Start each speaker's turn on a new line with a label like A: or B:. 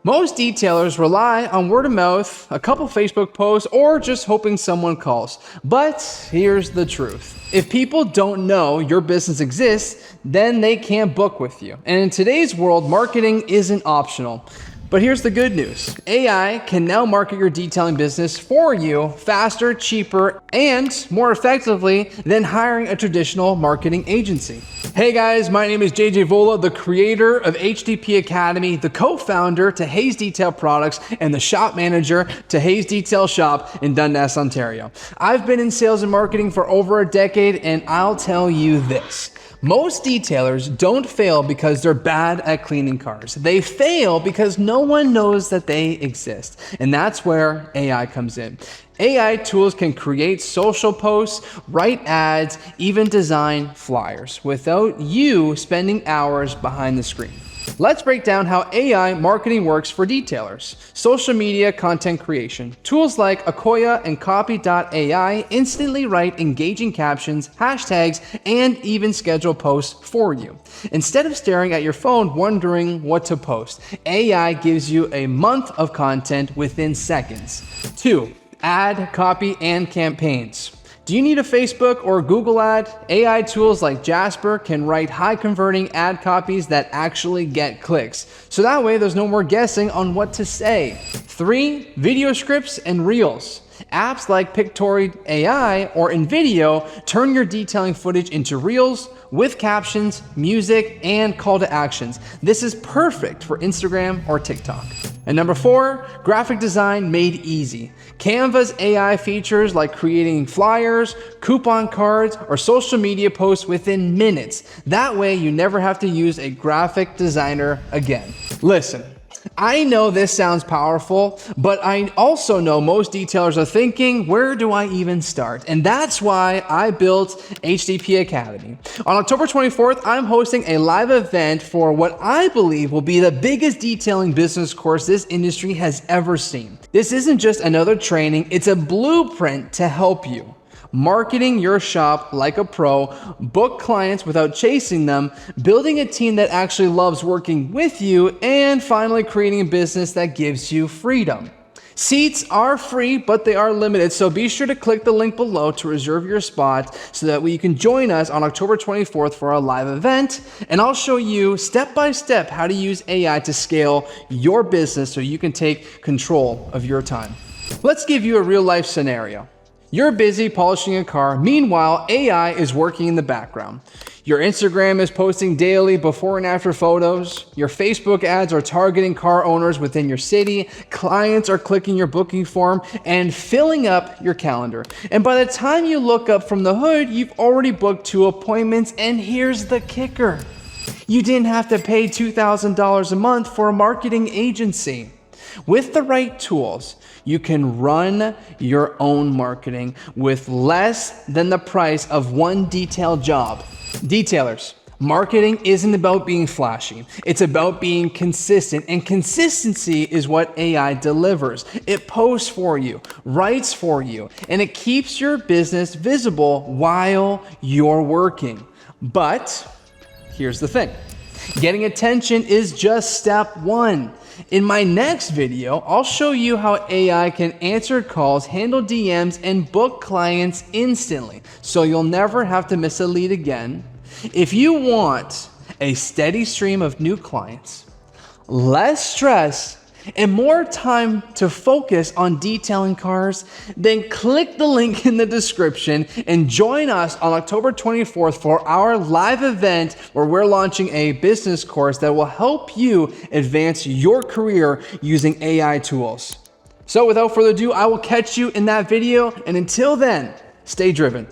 A: Most detailers rely on word of mouth, a couple Facebook posts, or just hoping someone calls. But here's the truth. If people don't know your business exists, then they can't book with you. And in today's world, marketing isn't optional. But here's the good news. AI can now market your detailing business for you faster, cheaper, and more effectively than hiring a traditional marketing agency. Hey guys, my name is JJ Vola, the creator of HDP Academy, the co-founder to Hayes Detail Products, and the shop manager to Hayes Detail Shop in Dundas, Ontario. I've been in sales and marketing for over a decade, and I'll tell you this. Most detailers don't fail because they're bad at cleaning cars. They fail because no one knows that they exist. And that's where AI comes in. AI tools can create social posts, write ads, even design flyers without you spending hours behind the screen. Let's break down how AI marketing works for detailers. Social media content creation. Tools like Akoya and Copy.ai instantly write engaging captions, hashtags, and even schedule posts for you. Instead of staring at your phone wondering what to post, AI gives you a month of content within seconds. 2. Ad, copy, and campaigns. Do you need a Facebook or Google ad? AI tools like Jasper can write high-converting ad copies that actually get clicks. So that way there's no more guessing on what to say. 3. Video scripts and reels. Apps like Pictory.ai or InVideo turn your detailing footage into reels with captions, music, and call to actions. This is perfect for Instagram or TikTok. And number 4, graphic design made easy. Canva's AI features like creating flyers, coupon cards, or social media posts within minutes. That way you never have to use a graphic designer again. Listen, I know this sounds powerful, but I also know most detailers are thinking, where do I even start? And that's why I built HDP Academy. On October 24th, I'm hosting a live event for what I believe will be the biggest detailing business course this industry has ever seen. This isn't just another training, it's a blueprint to help you marketing your shop like a pro, book clients without chasing them, building a team that actually loves working with you, and finally creating a business that gives you freedom. Seats are free, but they are limited, so be sure to click the link below to reserve your spot so that you can join us on October 24th for our live event, and I'll show you step by step how to use AI to scale your business so you can take control of your time. Let's give you a real life scenario. You're busy polishing a car. Meanwhile, AI is working in the background. Your Instagram is posting daily before and after photos. Your Facebook ads are targeting car owners within your city. Clients are clicking your booking form and filling up your calendar. And by the time you look up from the hood, you've already booked 2 appointments. And here's the kicker. You didn't have to pay $2,000 a month for a marketing agency. With the right tools, you can run your own marketing with less than the price of one detail job. Detailers, marketing isn't about being flashy. It's about being consistent, and consistency is what AI delivers. It posts for you, writes for you, and it keeps your business visible while you're working. But here's the thing. Getting attention is just step 1. In my next video, I'll show you how AI can answer calls, handle DMs, and book clients instantly, so you'll never have to miss a lead again. If you want a steady stream of new clients, less stress, and more time to focus on detailing cars, then click the link in the description and join us on October 24th for our live event where we're launching a business course that will help you advance your career using AI tools. So without further ado, I will catch you in that video, and until then, stay driven.